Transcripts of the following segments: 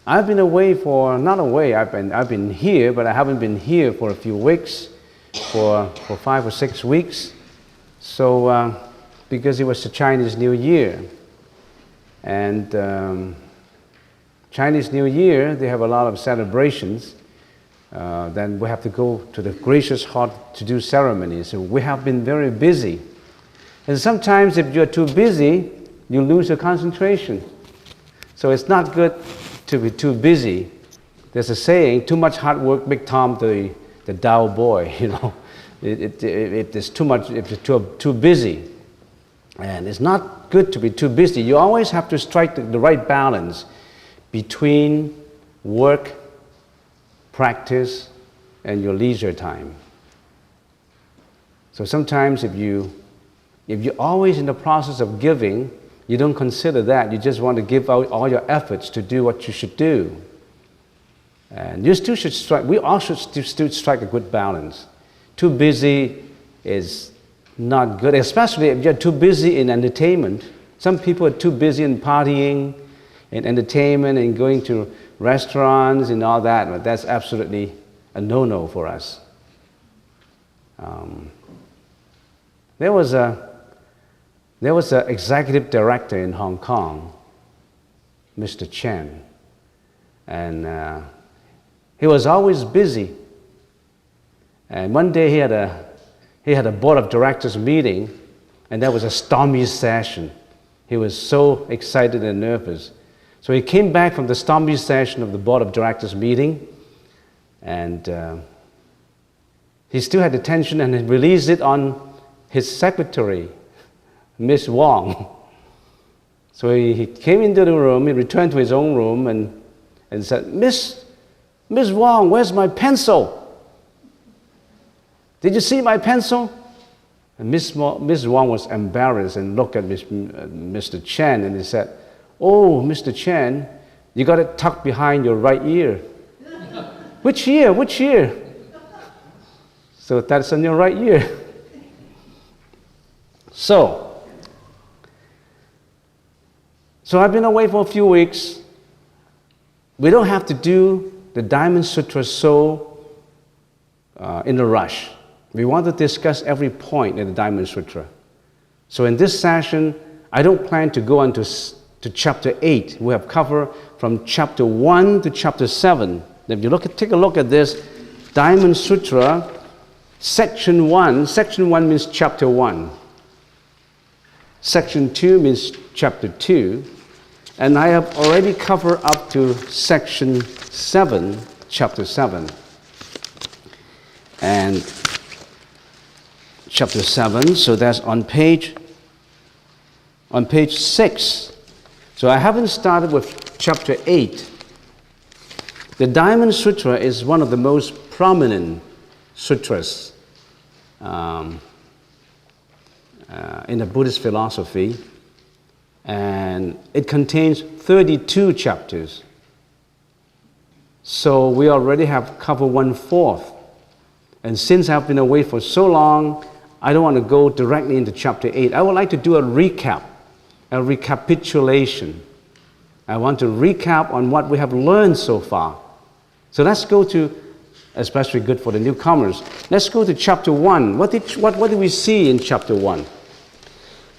I've been away for, not away, I've been here, but I haven't been here for a few weeks, for 5 or 6 weeks. So, because it was the Chinese New Year. And Chinese New Year, they have a lot of celebrations. Then we have to go to the gracious heart to do ceremonies. So we have been very busy. And sometimes if you're too busy, you lose your concentration. So it's not good to be too busy. There's a saying, too much hard work makes Tom the dull boy, you know. If it's too much, if you're too busy. And it's not good to be too busy. You always have to strike the right balance between work, practice, and your leisure time. So sometimes if you're always in the process of giving, you don't consider that. You just want to give out all your efforts to do what you should do. And you still should strike, we all should still strike a good balance. Too busy is not good, especially if you're too busy in entertainment. Some people are too busy in partying, in entertainment, and going to restaurants and all that, but that's absolutely a no-no for us. There was an executive director in Hong Kong, Mr. Chen, and he was always busy. And one day he had a board of directors meeting, and that was a stormy session. He was so excited and nervous. So he came back from the stormy session of the board of directors meeting, and he still had the tension, and he released it on his secretary, Miss Wong. So he came into the room, he returned to his own room and said, Miss Wong, where's my pencil? Did you see my pencil? And Miss Wong was embarrassed and looked at Mr. Chen, and he said, oh, Mr. Chen, you got it tucked behind your right ear. Which ear? Which ear? So that's on your right ear. So I've been away for a few weeks. We don't have to do the Diamond Sutra so in a rush. We want to discuss every point in the Diamond Sutra. So in this session, I don't plan to go on to chapter 8. We have covered from chapter 1 to chapter 7. If you take a look at this Diamond Sutra, section 1. Section 1 means chapter 1. Section 2 means chapter 2. And I have already covered up to section 7, chapter 7. And chapter 7, so that's on page 6. So I haven't started with chapter 8. The Diamond Sutra is one of the most prominent sutras in the Buddhist philosophy, and it contains 32 chapters. So we already have covered 1/4. And since I've been away for so long, I don't want to go directly into chapter 8. I would like to do a recap, a recapitulation. I want to recap on what we have learned so far. So let's go to, especially good for the newcomers, let's go to chapter 1. What did we see in chapter 1?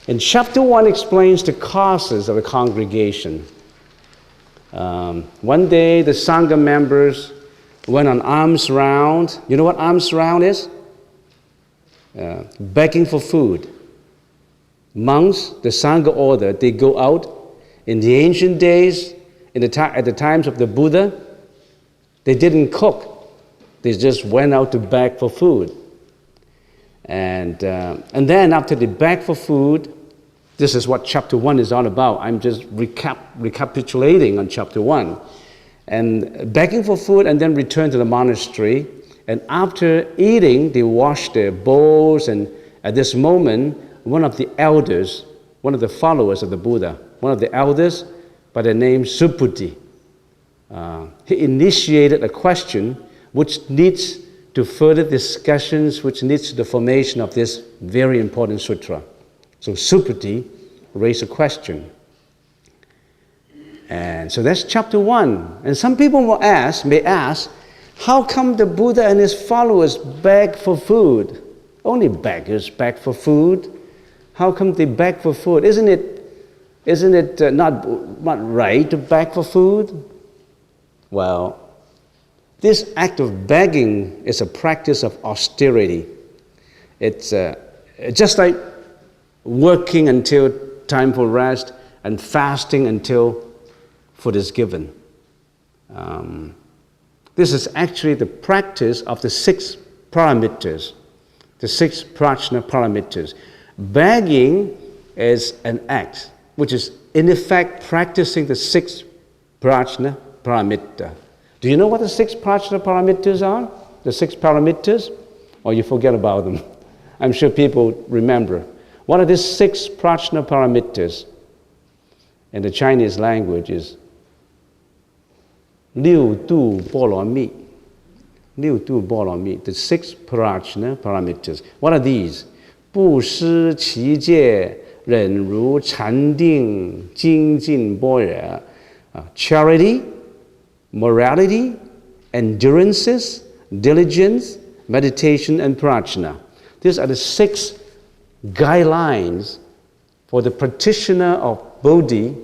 In chapter 1 explains the causes of a congregation. One day the Sangha members went on alms round. You know what alms round is? Begging for food. Monks, the Sangha order, they go out. In the ancient days, at the times of the Buddha, they didn't cook. They just went out to beg for food. And then after they begged for food, this is what chapter 1 is all about. I'm just recapitulating on chapter 1. And begging for food and then return to the monastery. And after eating, they wash their bowls. And at this moment, one of the elders, one of the followers of the Buddha, one of the elders by the name Subhuti. He initiated a question which leads to further discussions, which leads to the formation of this very important sutra. So Subhuti raised a question. And so that's chapter 1. And some people may ask, how come the Buddha and his followers beg for food? Only beggars beg for food. How come they beg for food? Isn't it not right to beg for food? Well, this act of begging is a practice of austerity. It's just like working until time for rest and fasting until food is given. This is actually the practice of the 6 paramitas, the 6 prajna paramitas. Begging is an act which is in effect practicing the 6 prajna paramita. Do you know what the 6 prajna paramitas are? The 6 paramitas? Or you forget about them? I'm sure people remember. One of these 6 prajna paramitas in the Chinese language is 六度波罗蜜. 六度波罗蜜, the 6 prajna paramitas. What are these? 布施持戒忍辱禅定精进般若. Charity, morality, endurances, diligence, meditation, and prajna. These are the 6 guidelines for the practitioner of Bodhi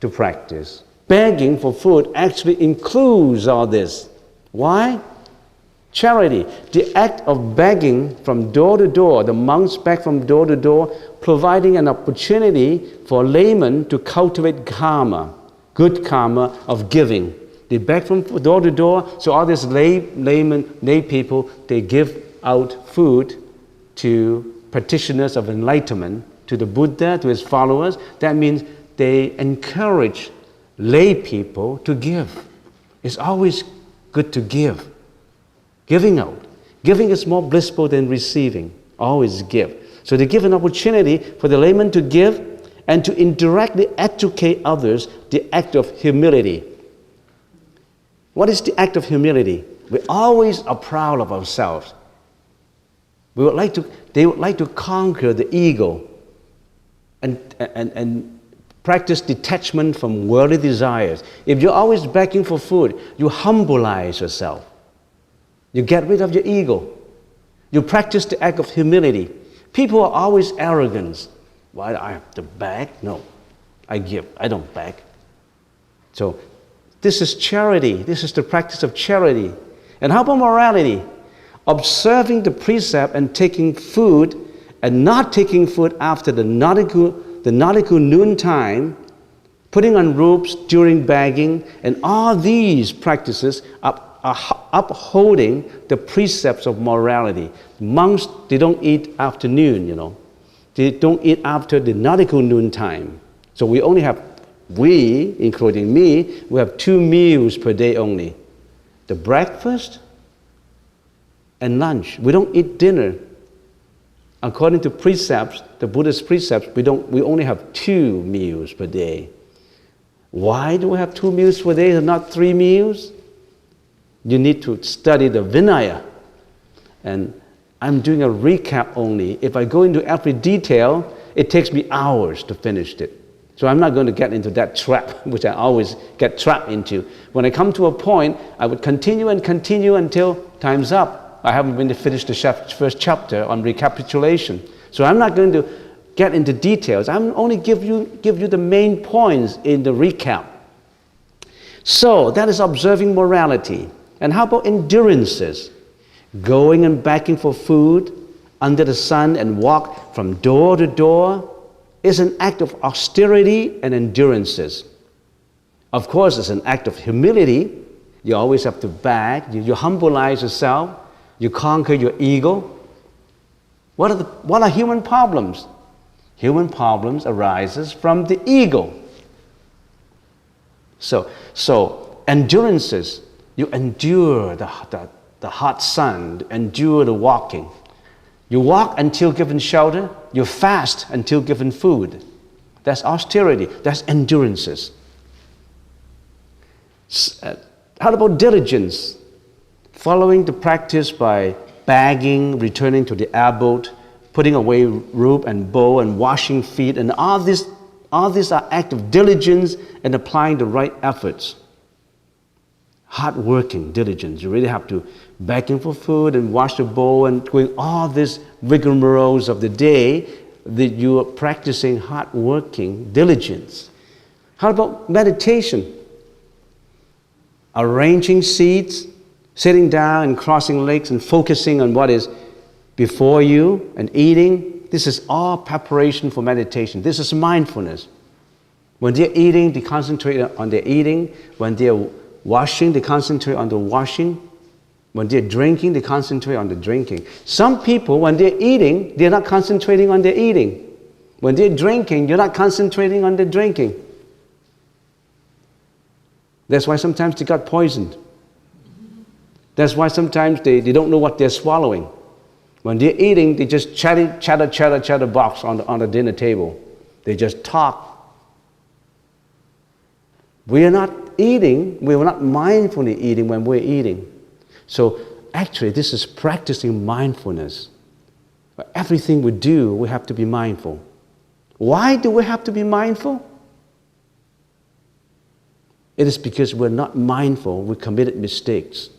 to practice. Begging for food actually includes all this. Why? Charity, the act of begging from door to door, the monks beg from door to door, providing an opportunity for laymen to cultivate karma, good karma of giving. They beg from door to door, so all these lay people, they give out food to practitioners of enlightenment, to the Buddha, to his followers. That means they encourage lay people to give. It's always good to give. Giving out. Giving is more blissful than receiving. Always give. So they give an opportunity for the layman to give and to indirectly educate others, the act of humility. What is the act of humility? We always are proud of ourselves. They would like to conquer the ego and practice detachment from worldly desires. If you're always begging for food, you humbleize yourself. You get rid of your ego. You practice the act of humility. People are always arrogant. Why I have to beg? No, I give. I don't beg. So this is charity. This is the practice of charity. And how about morality? Observing the precept and taking food and not taking food after the nautical noon time, putting on robes during begging, and all these practices are upholding the precepts of morality. Monks, they don't eat after noon, They don't eat after the nautical noon time. So we, including me, we have 2 meals per day only. The breakfast and lunch. We don't eat dinner. According to precepts, the Buddhist precepts, we only have 2 meals per day. Why do we have 2 meals per day and not 3 meals? You need to study the Vinaya. And I'm doing a recap only. If I go into every detail, it takes me hours to finish it. So I'm not going to get into that trap, which I always get trapped into. When I come to a point, I would continue until time's up. I haven't been to finish the first chapter on recapitulation. So I'm not going to get into details. I'm only give you the main points in the recap. So that is observing morality. And how about endurances? Going and begging for food under the sun and walk from door to door is an act of austerity and endurances. Of course, it's an act of humility. You always have to beg. You humbleize yourself. You conquer your ego. What are human problems? Human problems arises from the ego. So endurances, you endure the hot sun, endure the walking. You walk until given shelter, you fast until given food. That's austerity, that's endurances. How about diligence? Following the practice by bagging, returning to the abode, putting away robe and bow, and washing feet, and all these are acts of diligence and applying the right efforts. Hard-working, diligence. You really have to begging for food and wash the bowl and doing all these rigmaroles of the day, that you are practicing hard-working, diligence. How about meditation? Arranging seats, sitting down and crossing legs and focusing on what is before you and eating. This is all preparation for meditation. This is mindfulness. When they're eating, they concentrate on their eating. When they're washing, they concentrate on the washing. When they're drinking, they concentrate on the drinking. Some people, when they're eating, they're not concentrating on their eating. When they're drinking, you're not concentrating on the drinking. That's why sometimes they got poisoned. That's why sometimes they don't know what they're swallowing. When they're eating, they just chatter box on the dinner table. They just talk. We are not eating, we are not mindfully eating when we're eating. So actually, this is practicing mindfulness. Everything we do, we have to be mindful. Why do we have to be mindful? It is because we're not mindful, we committed mistakes.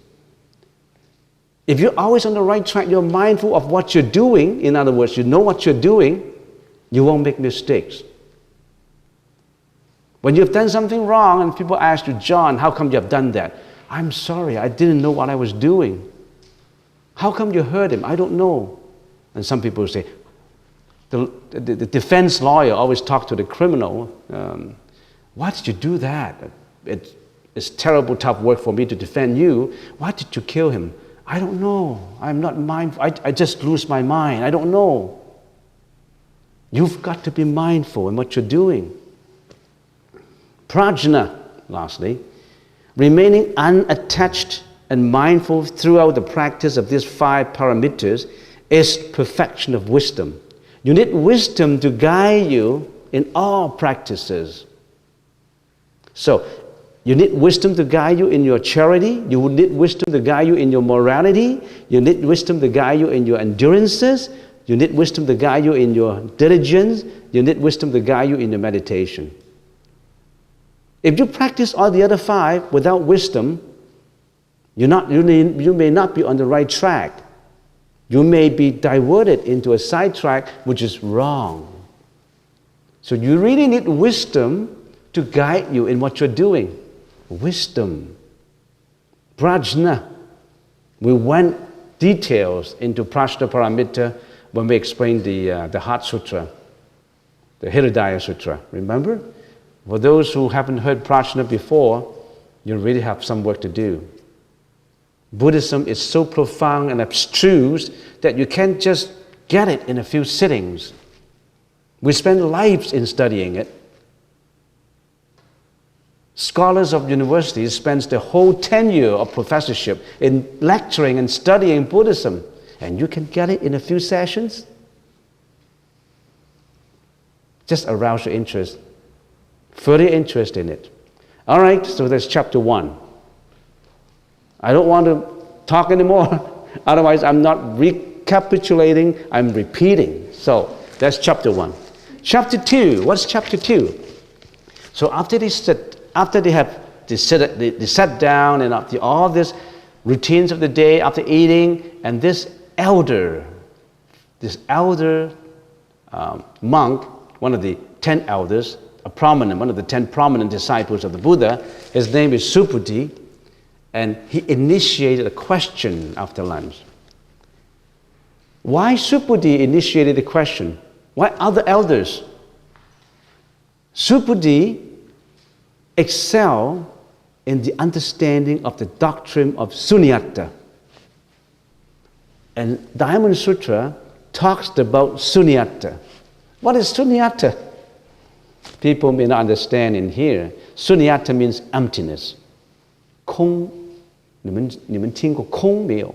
If you're always on the right track, you're mindful of what you're doing, in other words, you know what you're doing, you won't make mistakes. When you've done something wrong and people ask you, John, how come you have done that? I'm sorry, I didn't know what I was doing. How come you hurt him? I don't know. And some people say, the defense lawyer always talks to the criminal, why did you do that? It's terrible, tough work for me to defend you. Why did you kill him? I don't know. I'm not mindful. I just lose my mind. I don't know. You've got to be mindful in what you're doing. Prajna, lastly, remaining unattached and mindful throughout the practice of these 5 parameters is perfection of wisdom. You need wisdom to guide you in all practices. So, you need wisdom to guide you in your charity. You need wisdom to guide you in your morality. You need wisdom to guide you in your endurances. You need wisdom to guide you in your diligence. You need wisdom to guide you in your meditation. If you practice all the other 5 without wisdom, you may not be on the right track. You may be diverted into a sidetrack which is wrong. So you really need wisdom to guide you in what you're doing. Wisdom. Prajna. We went details into Prajna Paramita when we explained the Heart Sutra, the Hridaya Sutra. Remember? For those who haven't heard Prajna before, you really have some work to do. Buddhism is so profound and abstruse that you can't just get it in a few sittings. We spend lives in studying it. Scholars of universities spend the whole tenure of professorship in lecturing and studying Buddhism, and you can get it in a few sessions. Just arouse your interest, further interest in it. All right, so that's chapter 1. I don't want to talk anymore, otherwise I'm not recapitulating, I'm repeating. So that's chapter 1. Chapter 2, what's chapter 2? So after they sat down and after all these routines of the day, after eating, and this elder monk, one of the 10 elders, one of the 10 prominent disciples of the Buddha, his name is Subhuti, and he initiated a question after lunch. Why Subhuti initiated the question? Why other elders? Subhuti excel in the understanding of the doctrine of sunyata. And Diamond Sutra talks about sunyata. What is sunyata? People may not understand in here. Sunyata means emptiness. 空，你们听过空没有？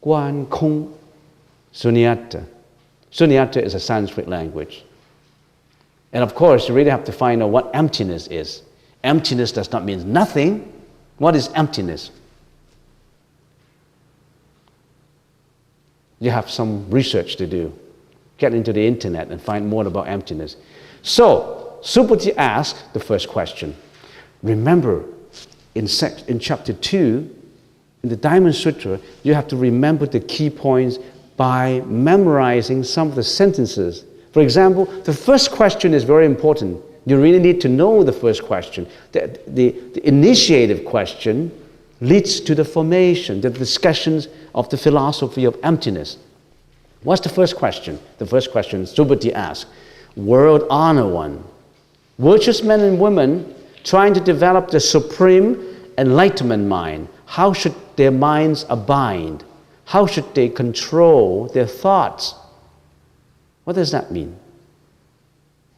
观空 Sunyata. Sunyata is a Sanskrit language. And of course, you really have to find out what emptiness is. Emptiness does not mean nothing. What is emptiness? You have some research to do. Get into the internet and find more about emptiness. So, Subhuti asked the first question. Remember, in chapter 2, in the Diamond Sutra, you have to remember the key points by memorizing some of the sentences. For example, the first question is very important. You really need to know the first question. The initiative question leads to the formation, the discussions of the philosophy of emptiness. What's the first question? The first question Subhuti asked, World Honor One. Virtuous men and women trying to develop the supreme enlightenment mind. How should their minds abide? How should they control their thoughts? What does that mean?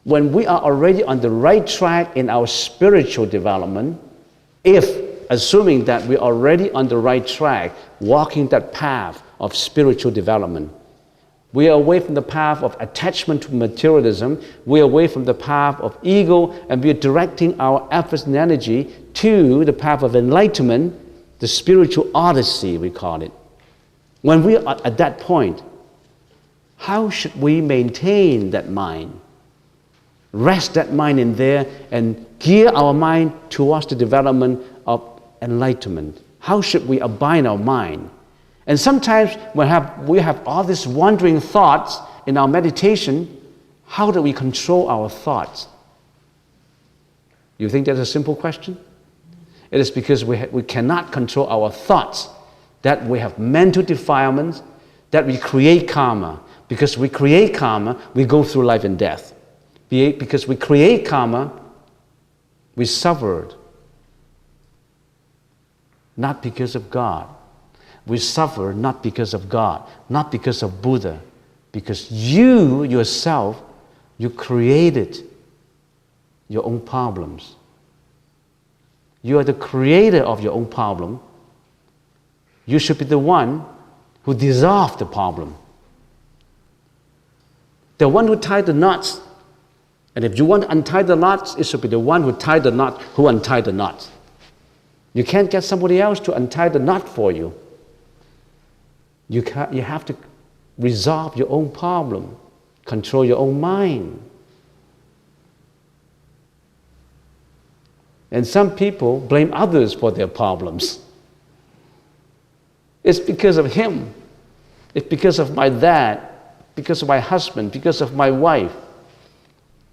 When we are already on the right track in our spiritual development, assuming that we're already on the right track, walking that path of spiritual development, we are away from the path of attachment to materialism, we are away from the path of ego, and we are directing our efforts and energy to the path of enlightenment, the spiritual odyssey, we call it. When we are at that point, how should we maintain that mind? Rest that mind in there and gear our mind towards the development of enlightenment. How should we abide our mind? And sometimes we have all these wandering thoughts in our meditation. How do we control our thoughts? You think that's a simple question? It is because we cannot control our thoughts, that we have mental defilements, that we create karma. Because we create karma, we go through life and death. Because we create karma, we suffered. Not because of God. We suffer not because of God, not because of Buddha, because you yourself, you created your own problems. You are the creator of your own problem. You should be the one who dissolved the problem. The one who tied the knots. And if you want to untie the knots, it should be the one who tied the knot who untied the knots. You can't get somebody else to untie the knot for you. You have to resolve your own problem, control your own mind. And some people blame others for their problems. It's because of him. It's because of my dad, because of my husband, because of my wife.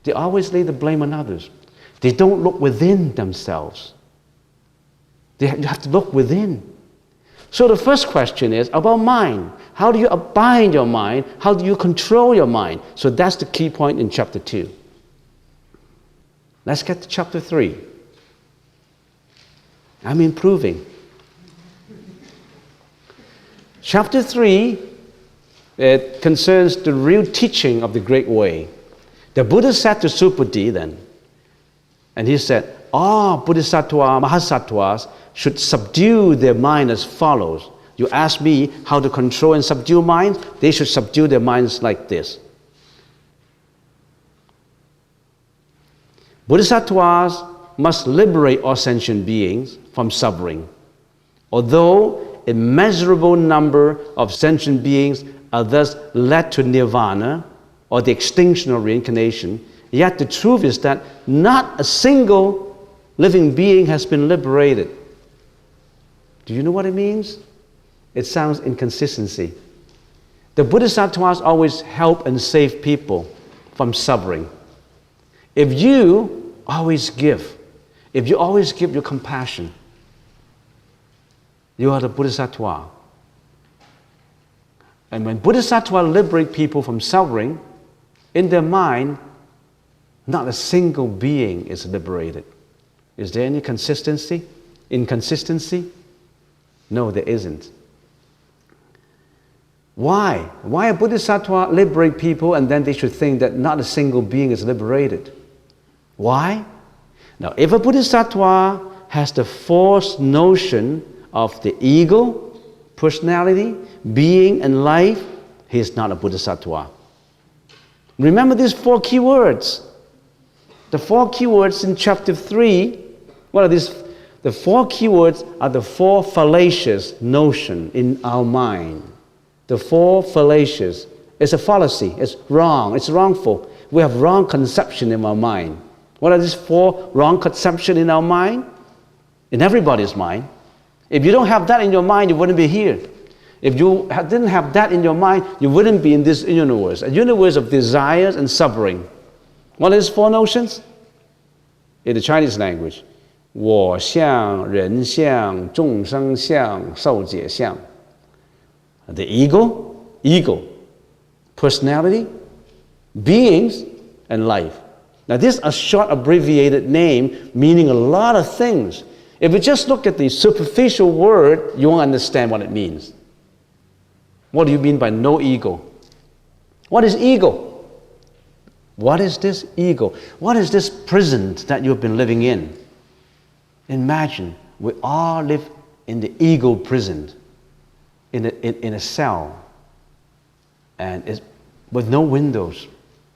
They always lay the blame on others. They don't look within themselves. You have to look within. So the first question is about mind. How do you abide your mind? How do you control your mind? So that's the key point in chapter 2. Let's get to chapter 3. I'm improving. Chapter 3, it concerns the real teaching of the Great Way. The Buddha said to Subhuti then, and he said, all bodhisattva, mahasattvas should subdue their mind as follows. You ask me how to control and subdue minds, they should subdue their minds like this. Bodhisattvas must liberate all sentient beings from suffering. Although immeasurable number of sentient beings are thus led to nirvana, or the extinction of reincarnation, yet the truth is that not a single living being has been liberated. Do you know what it means? It sounds inconsistency. The Bodhisattvas always help and save people from suffering. If you always give your compassion, you are the Bodhisattva. And when Bodhisattvas liberate people from suffering, in their mind, not a single being is liberated. Is there any inconsistency? No, there isn't. Why? Why a Bodhisattva liberate people and then they should think that not a single being is liberated? Why? Now, if a Bodhisattva has the false notion of the ego, personality, being, and life, he is not a Bodhisattva. Remember these 4 key words. The 4 key words in chapter 3 What are these? The 4 keywords are the 4 fallacious notions in our mind. The 4 fallacious. It's a fallacy. It's wrong. It's wrongful. We have wrong conception in our mind. What are these 4 wrong conceptions in our mind? In everybody's mind. If you don't have that in your mind, you wouldn't be here. If you didn't have that in your mind, you wouldn't be in this universe. A universe of desires and suffering. What are these 4 notions? In the Chinese language. 我相, 人相, 众生相, 受解相. The ego, personality, beings, and life. Now this is a short abbreviated name meaning a lot of things. If you just look at the superficial word, you won't understand what it means. What do you mean by no ego? What is ego? What is this ego? What is this prison that you've been living in? Imagine we all live in the ego prison, in a cell, and it's with no windows.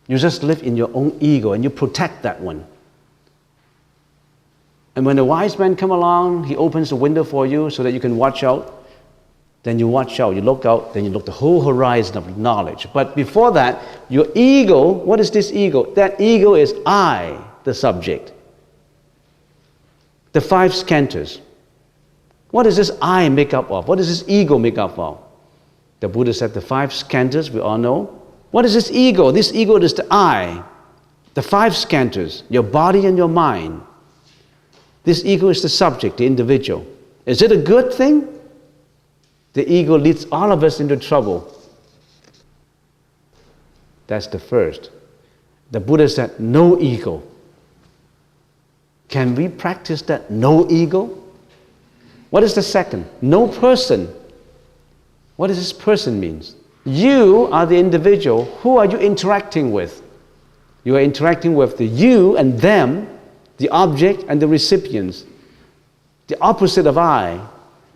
You just live in your own ego and you protect that one. And when the wise man come along, he opens the window for you so that you can watch out. Then you watch out, you look out, then you look the whole horizon of knowledge. But before that, your ego, what is this ego? That ego is I, the subject. The 5 skandhas. What does this I make up of? What does this ego make up of? The Buddha said the 5 skandhas, we all know. What is this ego? This ego is the I. The 5 skandhas, your body and your mind. This ego is the subject, the individual. Is it a good thing? The ego leads all of us into trouble. That's the first. The Buddha said, no ego. Can we practice that no ego? What is the second? No person. What does this person means? You are the individual. Who are you interacting with? You are interacting with the you and them, the object and the recipients. The opposite of I,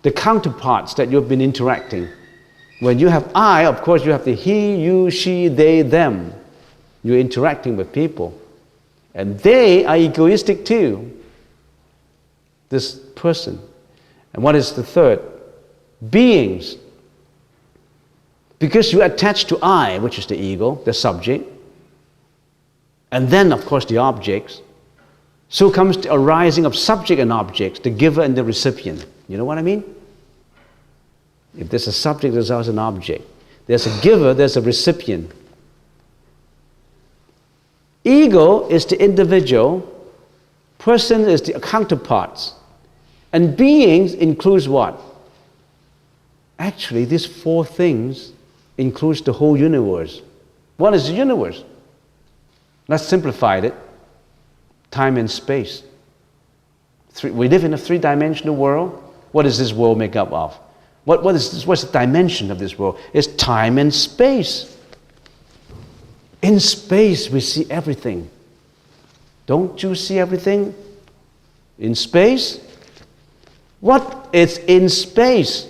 the counterparts that you've been interacting. When you have I, of course, you have the he, you, she, they, them. You're interacting with people. And they are egoistic too, this person. And what is the third? Beings. Because you attach to I, which is the ego, the subject, and then, of course, the objects, so comes the arising of subject and objects, the giver and the recipient. You know what I mean? If there's a subject, there's also an object. There's a giver, there's a recipient. Ego is the individual, person is the counterparts, and beings includes what? Actually, these 4 things includes the whole universe. What is the universe? Let's simplify it. Time and space. We live in a 3-dimensional world. What does this world make up of? What's the dimension of this world? It's time and space. In space, we see everything. Don't you see everything in space? What is in space?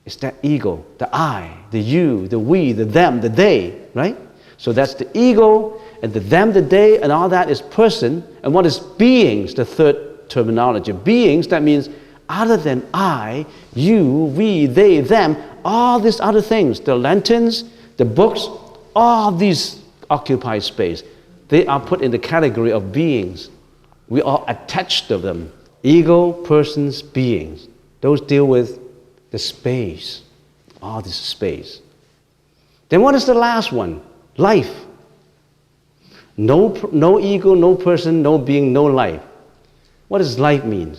It's that ego, the I, the you, the we, the them, the they, right? So that's the ego, and the them, the they, and all that is person. And what is beings, the third terminology? Beings, that means other than I, you, we, they, them, all these other things, the lanterns, the books, all these occupy space. They are put in the category of beings. We are attached to them. Ego, persons, beings. Those deal with the space. All this space. Then what is the last one? Life. No ego, no person, no being, no life. What does life mean?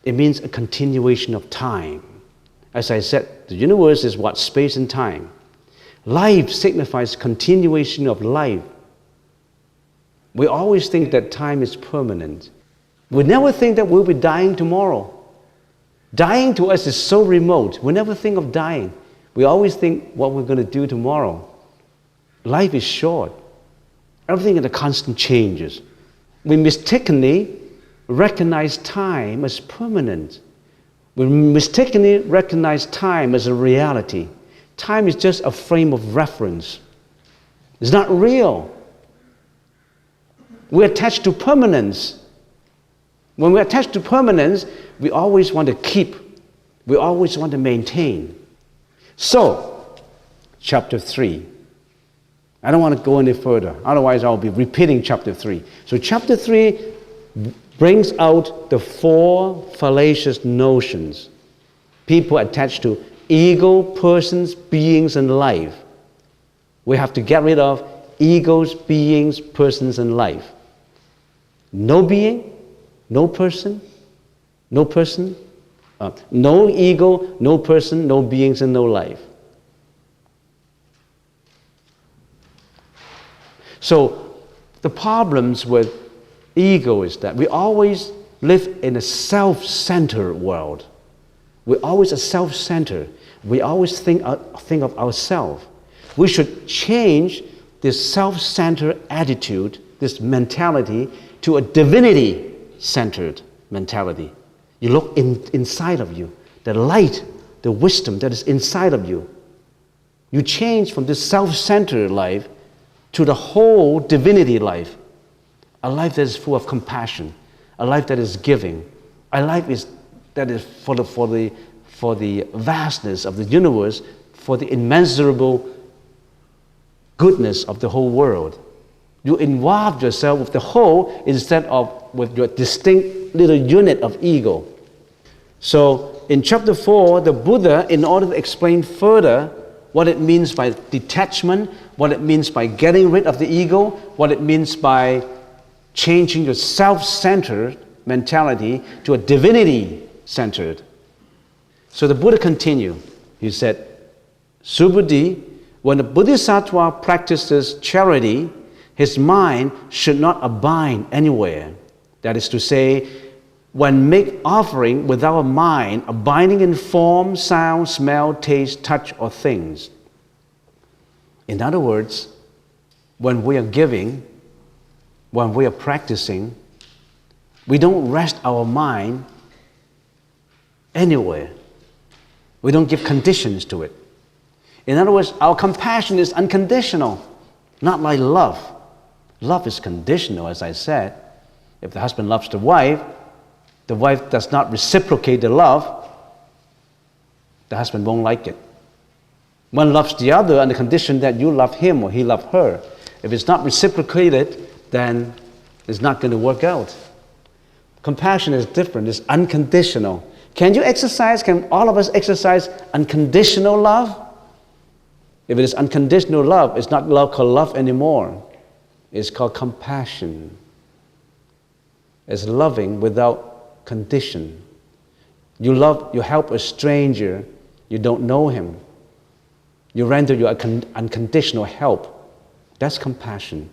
It means a continuation of time. As I said, the universe is what? Space and time. Life signifies continuation of life. We always think that time is permanent. We never think that we'll be dying tomorrow. Dying to us is so remote. We never think of dying. We always think what we're going to do tomorrow. Life is short. Everything is a constant changes. We mistakenly recognize time as permanent. We mistakenly recognize time as a reality. Time is just a frame of reference. It's not real. We attach to permanence. When we're attached to permanence, we always want to keep. We always want to maintain. So, chapter 3. I don't want to go any further. Otherwise, I'll be repeating chapter 3. So chapter 3 brings out the 4 fallacious notions. People attached to ego, persons, beings, and life. We have to get rid of egos, beings, persons, and life. No being, no person, no ego, no person, no beings, and no life. So the problems with ego is that we always live in a self-centered world. We're always a self-centered. We always think of ourselves. We should change this self-centered attitude, this mentality, to a divinity-centered mentality. You look inside of you, the light, the wisdom that is inside of you. You change from this self-centered life to the whole divinity life, a life that is full of compassion, a life that is giving, a life that is for the vastness of the universe, for the immeasurable goodness of the whole world. You involve yourself with the whole instead of with your distinct little unit of ego. So in chapter 4, the Buddha, in order to explain further what it means by detachment, what it means by getting rid of the ego, what it means by changing your self-centered mentality to a divinity-centered. So the Buddha continued. He said, Subhuddhi, when a bodhisattva practices charity, his mind should not abide anywhere. That is to say, when make offering without a mind abiding in form, sound, smell, taste, touch, or things. In other words, when we are giving, when we are practicing, we don't rest our mind anywhere. We don't give conditions to it. In other words, our compassion is unconditional, not like love. Love is conditional, as I said. If the husband loves the wife does not reciprocate the love, the husband won't like it. One loves the other on the condition that you love him or he loves her. If it's not reciprocated, then it's not going to work out. Compassion is different, it's unconditional. Can all of us exercise unconditional love? If it is unconditional love, it's not called love anymore. It's called compassion. It's loving without condition. You help a stranger, you don't know him. You render your unconditional help. That's compassion.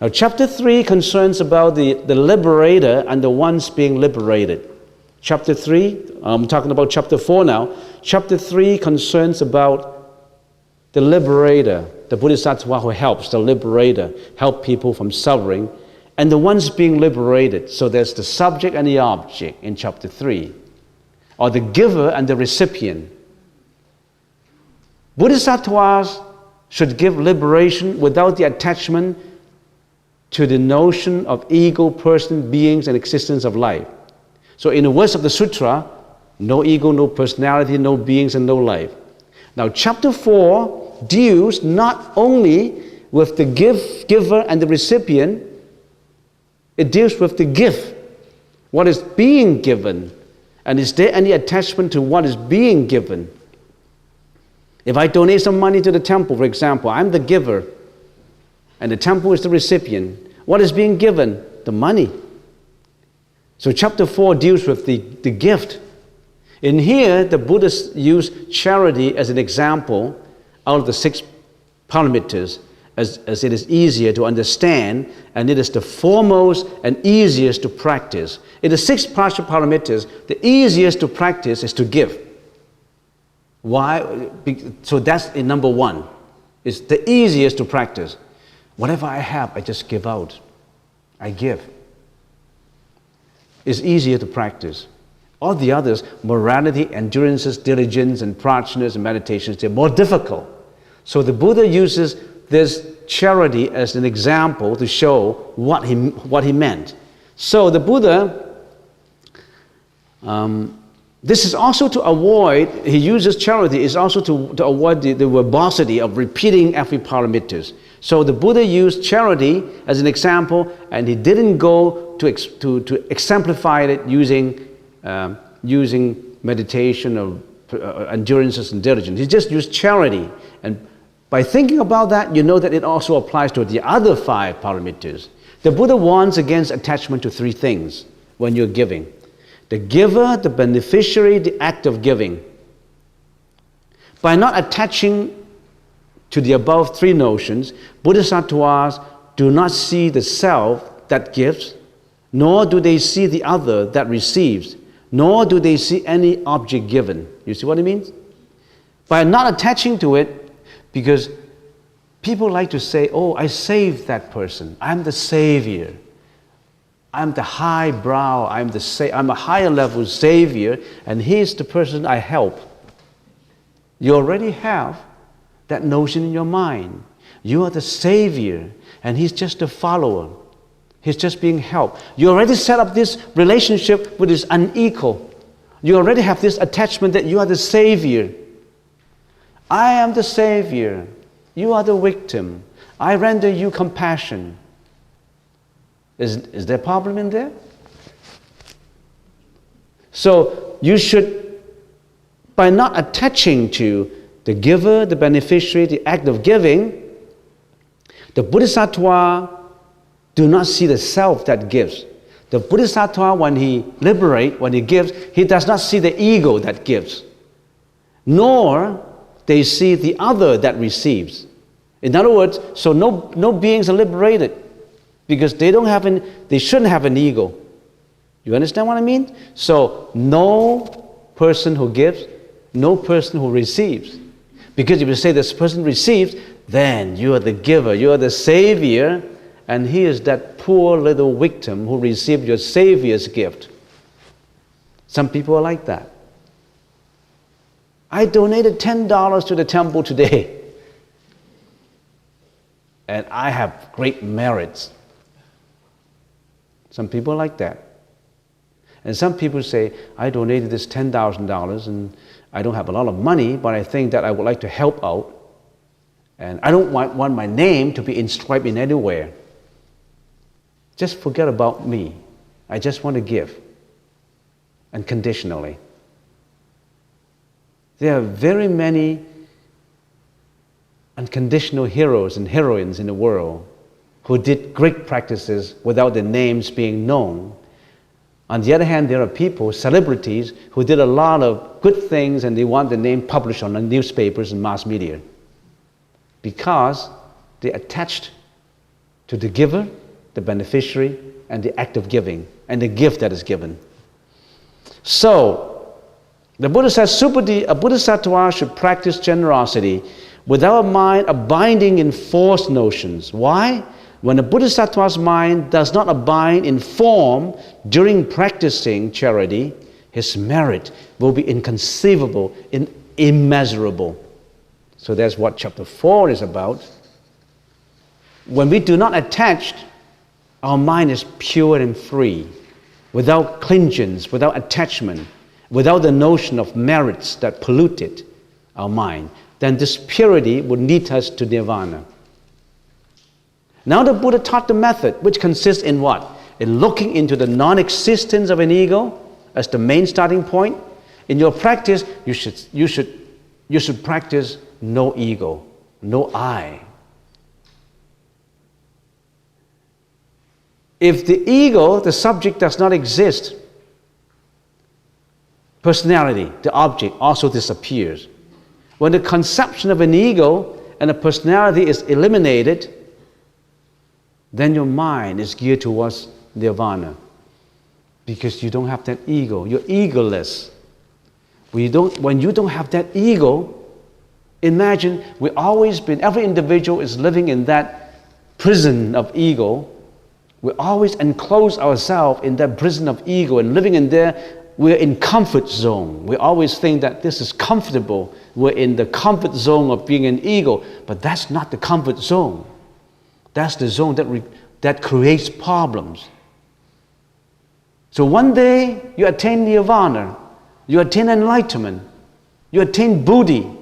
Now, chapter 3 concerns about the liberator and the ones being liberated. Chapter 3, I'm talking about chapter 4 now. Chapter 3 concerns about the liberator, the bodhisattva who helps, the liberator, help people from suffering, and the ones being liberated. So there's the subject and the object in chapter 3, or the giver and the recipient. Bodhisattvas should give liberation without the attachment to the notion of ego, person, beings, and existence of life. So in the words of the Sutra, no ego, no personality, no beings, and no life. Now chapter 4 deals not only with the giver and the recipient, it deals with the gift, what is being given, and is there any attachment to what is being given? If I donate some money to the temple, for example, I'm the giver, and the temple is the recipient. What is being given? The money. So chapter 4 deals with the gift. In here, the Buddhists use charity as an example out of the 6 paramitas, as it is easier to understand, and it is the foremost and easiest to practice. In the 6 paramitas, the easiest to practice is to give. Why? So that's in number 1. It's the easiest to practice. Whatever I have, I just give out. I give. It's easier to practice. All the others, morality, endurances, diligence, and prajnas and meditations, they're more difficult. So the Buddha uses this charity as an example to show what he meant. So the Buddha, this is also to avoid, he uses charity, is also to avoid the verbosity of repeating every paramitas. So the Buddha used charity as an example, and he didn't go to exemplify it using meditation or endurance and diligence. He just used charity. And by thinking about that, you know that it also applies to the other 5 paramitas. The Buddha warns against attachment to 3 things when you're giving: the giver, the beneficiary, the act of giving. By not attaching to the above 3 notions, Bodhisattvas do not see the self that gives, nor do they see the other that receives, nor do they see any object given. You see what it means? By not attaching to it, because people like to say, oh, I saved that person. I'm the savior. I'm the highbrow. I'm a higher level savior, and he's the person I help. You already have that notion in your mind. You are the savior, and he's just a follower. He's just being helped. You already set up this relationship with his unequal. You already have this attachment that you are the savior. I am the savior. You are the victim. I render you compassion. Is there a problem in there? So you should, by not attaching to the giver, the beneficiary, the act of giving, the Bodhisattva do not see the self that gives. The Bodhisattva, when he liberates, when he gives, he does not see the ego that gives, nor they see the other that receives. In other words, so no beings are liberated because they shouldn't have an ego. You understand what I mean? So no person who gives, no person who receives. Because if you say this person receives, then you are the giver, you are the savior, and he is that poor little victim who received your savior's gift. Some people are like that. I donated $10 to the temple today, and I have great merits. Some people are like that. And some people say, I donated this $10,000 and I don't have a lot of money, but I think that I would like to help out. And I don't want my name to be inscribed in anywhere. Just forget about me. I just want to give. Unconditionally. There are very many unconditional heroes and heroines in the world who did great practices without their names being known. On the other hand, there are people, celebrities, who did a lot of good things and they want their name published on the newspapers and mass media because they attached to the giver, the beneficiary, and the act of giving, and the gift that is given. So, the Buddha says, a Bodhisattva should practice generosity without a mind abiding in false notions. Why? When a Bodhisattva's mind does not abide in form during practicing charity, his merit will be inconceivable, immeasurable. So that's what chapter 4 is about. When we do not attach, our mind is pure and free, without clinchings, without attachment, without the notion of merits that polluted our mind. Then this purity would lead us to nirvana. Now the Buddha taught the method, which consists in what? In looking into the non-existence of an ego as the main starting point. In your practice, you should practice no ego, no I. If the ego, the subject, does not exist, personality, the object, also disappears. When the conception of an ego and a personality is eliminated, then your mind is geared towards nirvana because you don't have that ego. You're egoless. When you don't have that ego, imagine every individual is living in that prison of ego. We always enclose ourselves in that prison of ego and living in there, we're in comfort zone. We always think that this is comfortable. We're in the comfort zone of being an ego, but that's not the comfort zone. That's the zone that creates problems. So one day you attain nirvana, you attain enlightenment, you attain Buddhi.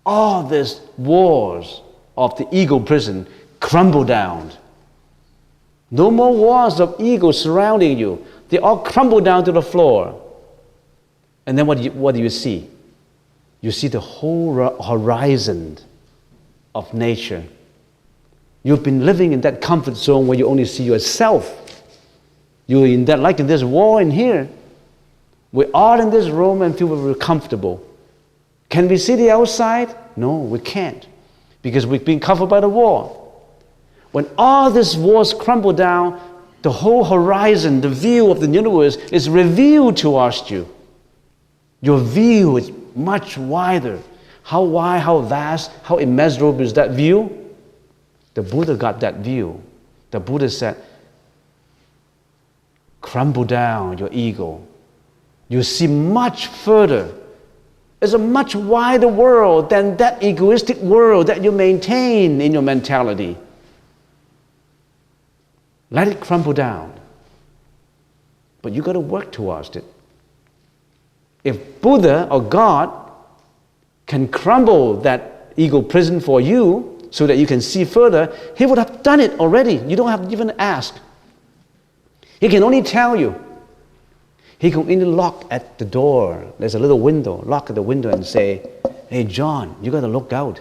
All these walls of the ego prison crumble down. No more walls of ego surrounding you. They all crumble down to the floor. And then what do you see? You see the whole horizon of nature. You've been living in that comfort zone where you only see yourself. You're in that, like in this wall in here. We're all in this room and feel very comfortable. Can we see the outside? No, we can't, because we've been covered by the wall. When all these walls crumble down, the whole horizon, the view of the universe is revealed towards you. Your view is much wider. How wide, how vast, how immeasurable is that view? The Buddha got that view. The Buddha said, crumble down your ego. You see much further. It's a much wider world than that egoistic world that you maintain in your mentality. Let it crumble down. But you got to work towards it. If Buddha or God can crumble that ego prison for you so that you can see further, he would have done it already. You don't have to even ask. He can only tell you. He can only knock at the door. There's a little window. Knock at the window and say, hey, John, you got to look out.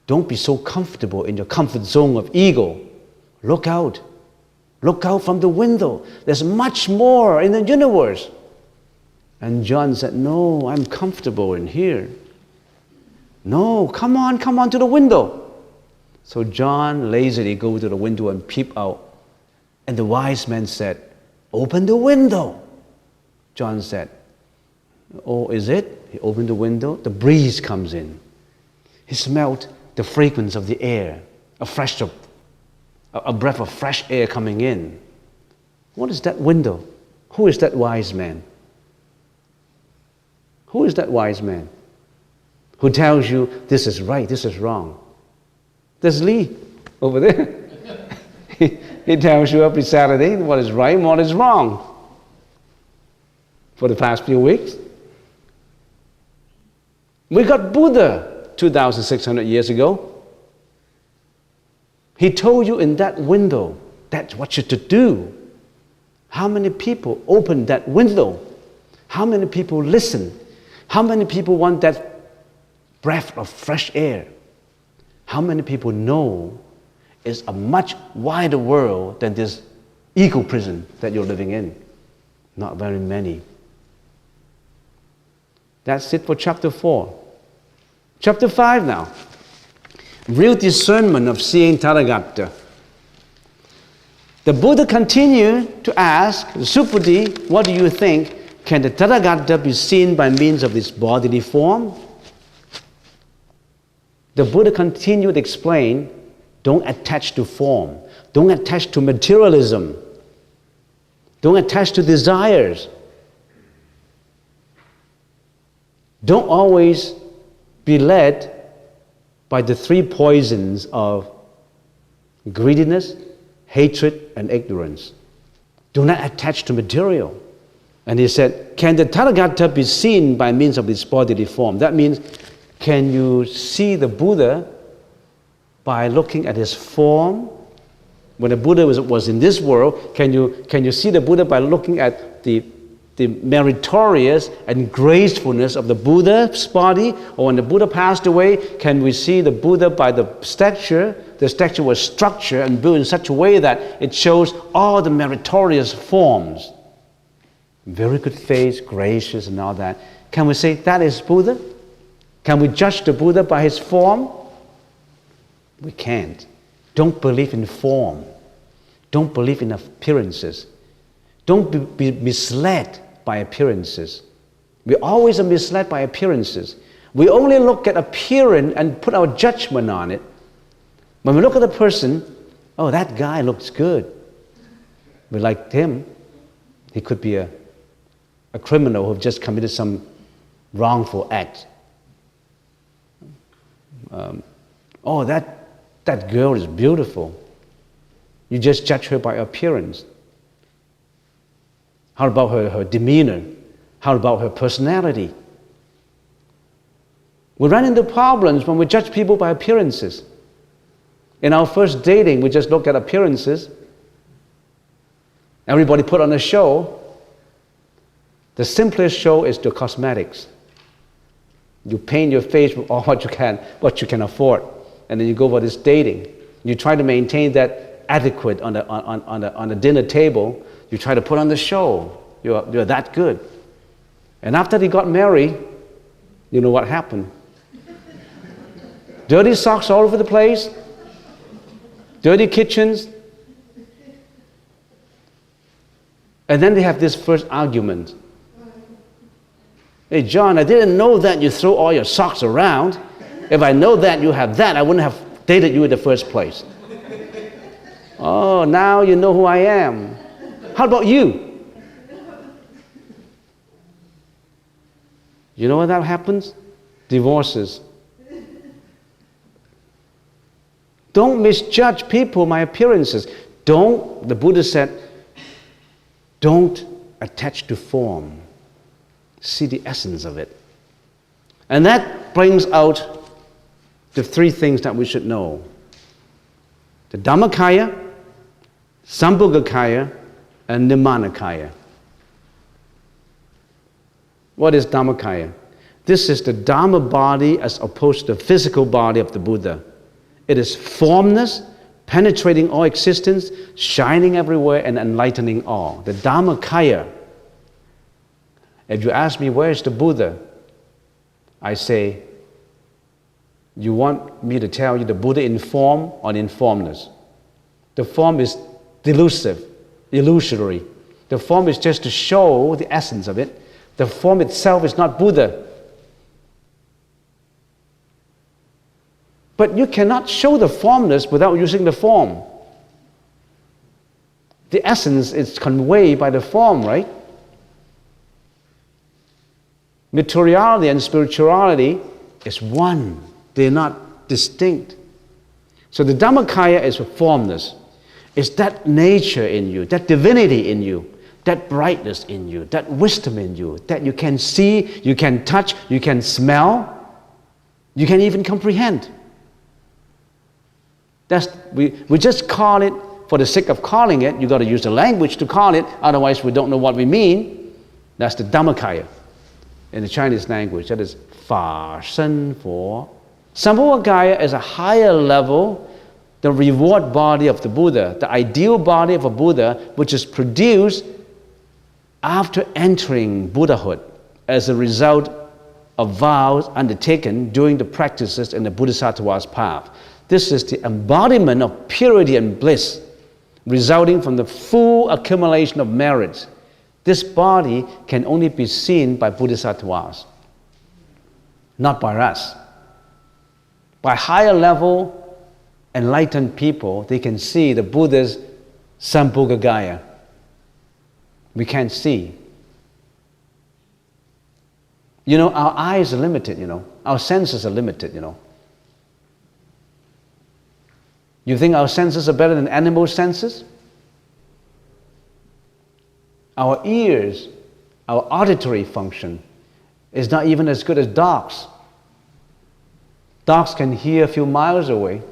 Don't be so comfortable in your comfort zone of ego. Look out. Look out from the window. There's much more in the universe. And John said, no, I'm comfortable in here. No, come on to the window. So John lazily goes to the window and peep out. And the wise man said, open the window. John said, oh, is it? He opened the window. The breeze comes in. He smelled the fragrance of the air, a breath of fresh air coming in. What is that window? Who is that wise man? Who is that wise man who tells you this is right, this is wrong? There's Lee over there. He tells you every Saturday what is right and what is wrong for the past few weeks. We got Buddha 2,600 years ago. He told you in that window, that's what you're to do. How many people open that window? How many people listen? How many people want that breath of fresh air? How many people know it's a much wider world than this ego prison that you're living in? Not very many. That's it for chapter 4. Chapter 5 now. Real discernment of seeing Tathagata. The Buddha continued to ask, Supati, what do you think? Can the Tathagata be seen by means of this bodily form? The Buddha continued to explain, don't attach to form. Don't attach to materialism. Don't attach to desires. Don't always be led by the three poisons of greediness, hatred, and ignorance. Do not attach to material. And he said, can the Tathagata be seen by means of this bodily form? That means, can you see the Buddha by looking at his form? When the Buddha was in this world, can you see the Buddha by looking at the meritorious and gracefulness of the Buddha's body? Or when the Buddha passed away, can we see the Buddha by the statue? The statue was structured and built in such a way that it shows all the meritorious forms. Very good face, gracious and all that. Can we say that is Buddha? Can we judge the Buddha by his form? We can't. Don't believe in form. Don't believe in appearances. Don't be misled by appearances. We always are misled by appearances. We only look at appearance and put our judgment on it. When we look at a person, oh, that guy looks good. We like him. He could be a criminal who just committed some wrongful act. Oh, that girl is beautiful. You just judge her by appearance. How about her demeanor? How about her personality? We run into problems when we judge people by appearances. In our first dating, we just look at appearances. Everybody put on a show. The simplest show is the cosmetics. You paint your face with all what you can afford, and then you go for this dating. You try to maintain that adequate on the dinner table. You try to put on the show. You're that good. And after they got married, you know what happened? Dirty socks all over the place, dirty kitchens. And then they have this first argument. Hey, John, I didn't know that you throw all your socks around. If I know that you have that, I wouldn't have dated you in the first place. Oh, now you know who I am. How about you? You know what that happens? Divorces. Don't misjudge people by appearances. The Buddha said, don't attach to form. See the essence of it. And that brings out the three things that we should know. The Dhammakaya, Sambhogakaya, and Nirmanakaya. What is Dhammakaya? This is the Dharma body as opposed to the physical body of the Buddha. It is formless, penetrating all existence, shining everywhere, and enlightening all. The Dhammakaya. If you ask me, where is the Buddha? I say, you want me to tell you the Buddha in form or in formless? The form is delusive, illusory. The form is just to show the essence of it. The form itself is not Buddha. But you cannot show the formless without using the form. The essence is conveyed by the form, right? Materiality and spirituality is one. They're not distinct. So the Dhammakaya is formless. It's that nature in you, that divinity in you, that brightness in you, that wisdom in you, that you can see, you can touch, you can smell, you can even comprehend. We just call it for the sake of calling it. You've got to use the language to call it, otherwise we don't know what we mean. That's the Dhammakaya in the Chinese language. That is Fa Shen Fo. Sambhogakaya is a higher level, the reward body of the Buddha, the ideal body of a Buddha, which is produced after entering Buddhahood as a result of vows undertaken during the practices in the Bodhisattva's path. This is the embodiment of purity and bliss, resulting from the full accumulation of merits. This body can only be seen by Bodhisattvas, not by us. By higher level enlightened people, they can see the Buddha's Sambhogakaya. We can't see. You know, our eyes are limited, you know. Our senses are limited, you know. You think our senses are better than animal senses? Our ears, our auditory function is not even as good as dogs. Dogs can hear a few miles away.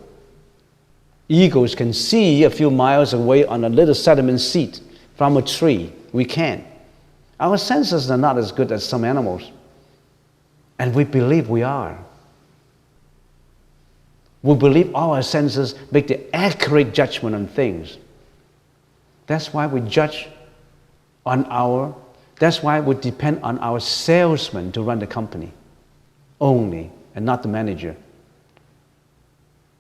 Eagles can see a few miles away on a little sediment seed from a tree. We can't. Our senses are not as good as some animals. And we believe we are. We believe all our senses make the accurate judgment on things. That's why we judge that's why we depend on our salesman to run the company only, and not the manager.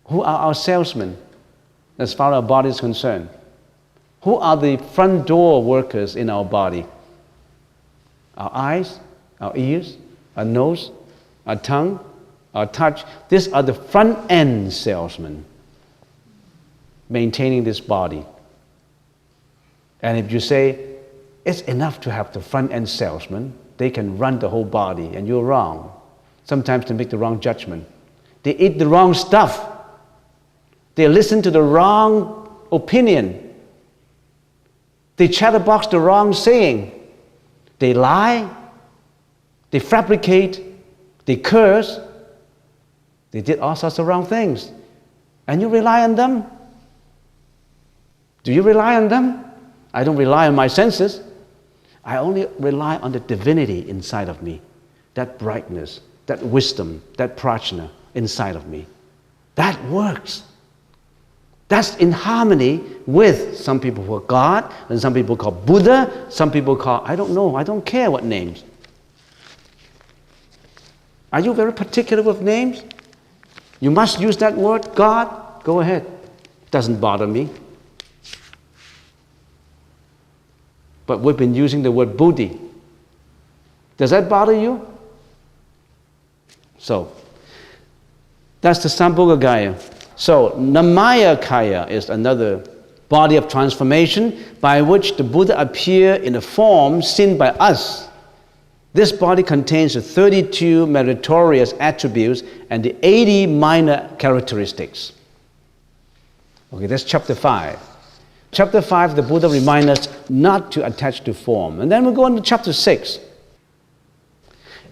Who are our salesmen as far as our body is concerned? Who are the front door workers in our body? Our eyes, our ears, our nose, our tongue, our touch. These are the front end salesmen maintaining this body. And if you say, it's enough to have the front end salesman, they can run the whole body, and you're wrong. Sometimes they make the wrong judgment. They eat the wrong stuff. They listen to the wrong opinion. They chatterbox the wrong saying. they lie, they fabricate, they curse, they did all sorts of wrong things. And you rely on them? Do you rely on them? I don't rely on my senses. I only rely on the divinity inside of me, that brightness, that wisdom, that prajna inside of me. That works. That's in harmony with some people who are God, and some people call Buddha, some people call, I don't know, I don't care what names. Are you very particular with names? You must use that word, God? Go ahead. Doesn't bother me. But we've been using the word Buddhi. Does that bother you? So, that's the Sambhogakaya. So, Namayakaya is another body of transformation by which the Buddha appeared in a form seen by us. This body contains the 32 meritorious attributes and the 80 minor characteristics. Okay, that's chapter 5. Chapter 5, the Buddha reminds us not to attach to form. And then we go on to chapter 6.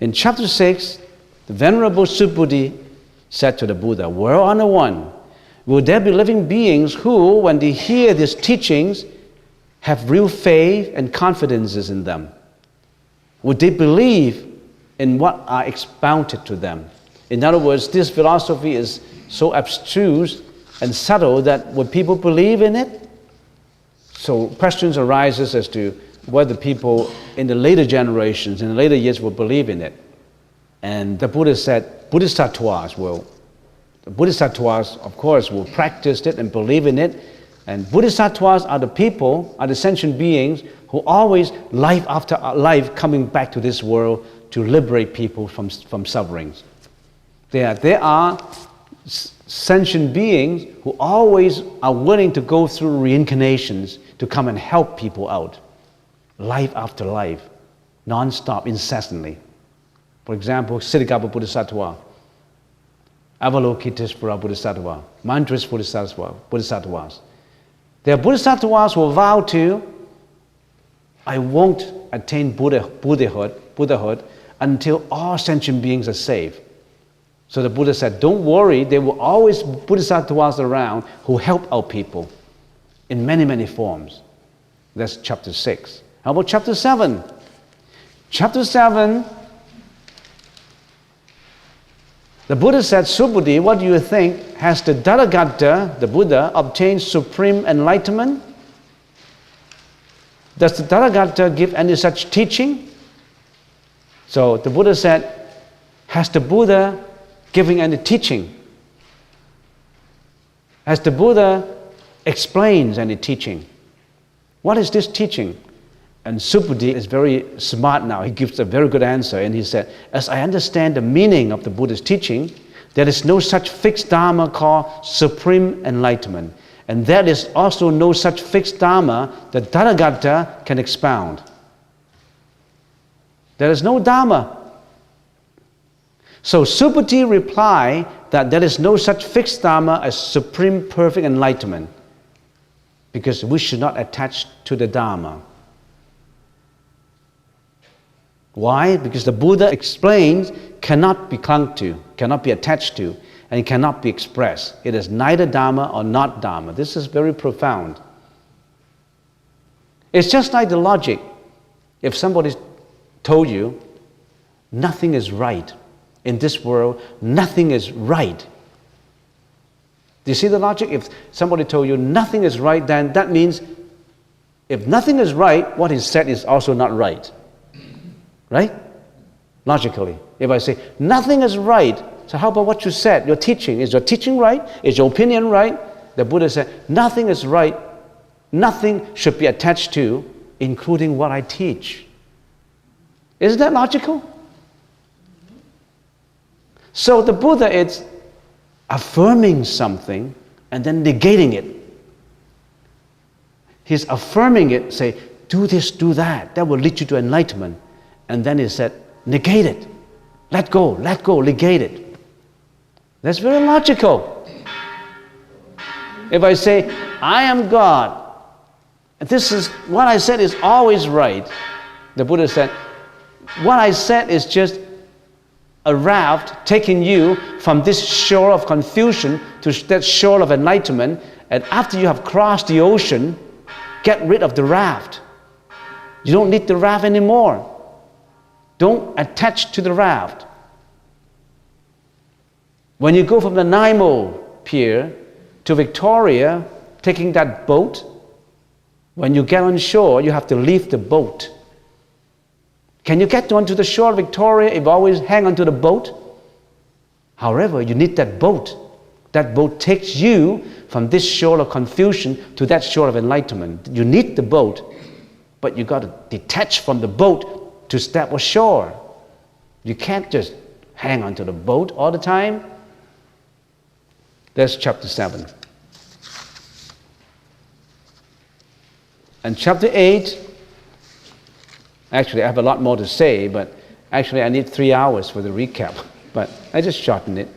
In chapter 6, the Venerable Subhuti said to the Buddha, "World Honor One, will there be living beings who, when they hear these teachings, have real faith and confidences in them? Would they believe in what are expounded to them?" In other words, this philosophy is so abstruse and subtle that would people believe in it? So questions arises as to whether people in the later generations, in the later years, will believe in it. And the Buddha said, Bodhisattvas will. The Bodhisattvas, of course, will practice it and believe in it. And Bodhisattvas are the people, are the sentient beings who always, life after life, coming back to this world to liberate people from sufferings. There are sentient beings who always are willing to go through reincarnations to come and help people out, life after life, non-stop, incessantly. For example, Siddhagapa Bodhisattva, Avalokiteshvara Bodhisattva, Mandrasa Bodhisattvas. There are Bodhisattvas who vow to, I won't attain Buddhahood until all sentient beings are saved. So the Buddha said, don't worry, there will always be Bodhisattvas around who help out people in many, many forms. That's chapter 6. How about chapter 7? Chapter 7, the Buddha said, Subhuti, what do you think? Has the Tathagata, the Buddha, obtained supreme enlightenment? Does the Tathagata give any such teaching? So the Buddha said, has the Buddha giving any teaching? Has the Buddha explains any teaching? What is this teaching? And Subhuti is very smart now. He gives a very good answer, and he said, as I understand the meaning of the Buddha's teaching, there is no such fixed Dharma called supreme enlightenment. And there is also no such fixed Dharma that Tathagata can expound. There is no Dharma. So Subhuti replied that there is no such fixed Dharma as supreme perfect enlightenment, because we should not attach to the Dharma. Why? Because the Buddha explains cannot be clung to, cannot be attached to, and cannot be expressed. It is neither Dharma or not Dharma. This is very profound. It's just like the logic. If somebody told you nothing is right in this world, nothing is right. Do you see the logic? If somebody told you nothing is right, then that means if nothing is right, what is said is also not right. Right? Logically. If I say nothing is right, so how about what you said? Your teaching. Is your teaching right? Is your opinion right? The Buddha said nothing is right. Nothing should be attached to, including what I teach. Isn't that logical? So the Buddha is affirming something and then negating it. He's affirming it, say, do this, do that. That will lead you to enlightenment. And then he said, negate it. Let go, negate it. That's very logical. If I say, I am God, this is what I said is always right, The Buddha said, what I said is just a raft taking you from this shore of confusion to that shore of enlightenment, and after you have crossed the ocean, get rid of the raft. You don't need the raft anymore. Don't attach to the raft. When you go from the Nanaimo Pier to Victoria, taking that boat, when you get on shore, you have to leave the boat. Can you get onto the shore of Victoria if you always hang onto the boat? However, you need that boat. That boat takes you from this shore of confusion to that shore of enlightenment. You need the boat, but you got to detach from the boat to step ashore. You can't just hang onto the boat all the time. That's chapter 7. And chapter 8, actually I have a lot more to say, but actually I need 3 hours for the recap, but I just shorten it.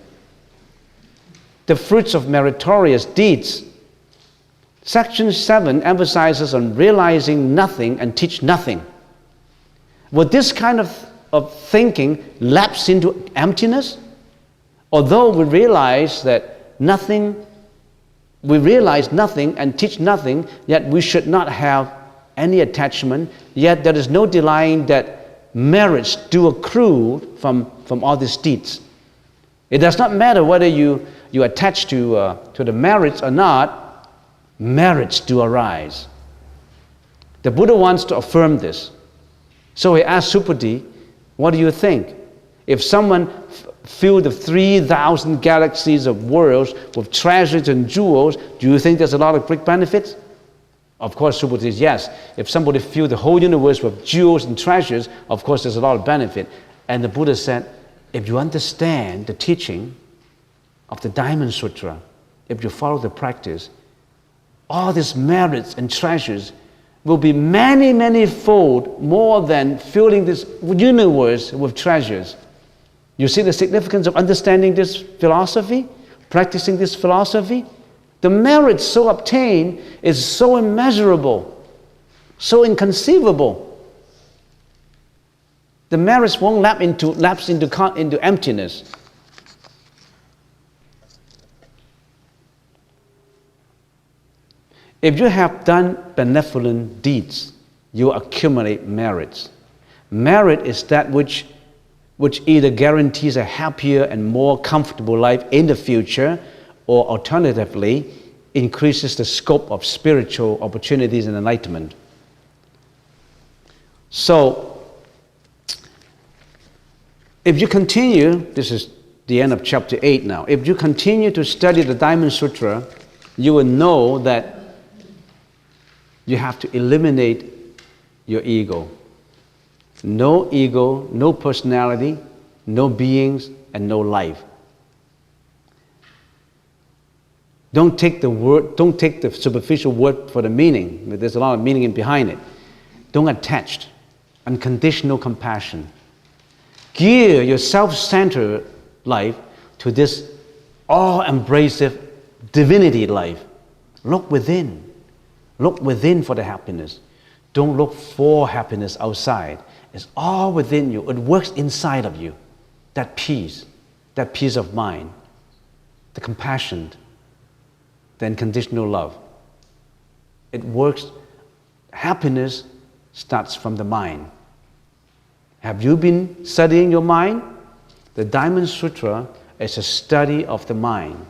The fruits of meritorious deeds. Section 7 emphasizes on realizing nothing and teach nothing. Would this kind of thinking lapse into emptiness? Although we realize nothing and teach nothing, yet we should not have any attachment, yet there is no denying that merits do accrue from all these deeds. It does not matter whether you attach to the merits or not, merits do arise. The Buddha wants to affirm this. So he asked Supati, what do you think? If someone filled the 3,000 galaxies of worlds with treasures and jewels, do you think there's a lot of great benefits? Of course, Supati says yes. If somebody filled the whole universe with jewels and treasures, of course there's a lot of benefit. And the Buddha said, if you understand the teaching of the Diamond Sutra, if you follow the practice, all these merits and treasures will be many, many fold more than filling this universe with treasures. You see the significance of understanding this philosophy, practicing this philosophy? The merits so obtained is so immeasurable, so inconceivable. The merits won't lapse into emptiness. If you have done benevolent deeds, you accumulate merits. Merit is that which either guarantees a happier and more comfortable life in the future, or alternatively, increases the scope of spiritual opportunities and enlightenment. So, if you continue, this is the end of chapter 8 now, if you continue to study the Diamond Sutra, you will know that you have to eliminate your ego. No ego, no personality, no beings, and no life. Don't take the superficial word for the meaning. There's a lot of meaning behind it. Don't attach unconditional compassion. Gear your self-centered life to this all-embracive divinity life. Look within. Look within for the happiness. Don't look for happiness outside. It's all within you. It works inside of you. That peace of mind, the compassion, the unconditional love. It works. Happiness starts from the mind. Have you been studying your mind? The Diamond Sutra is a study of the mind.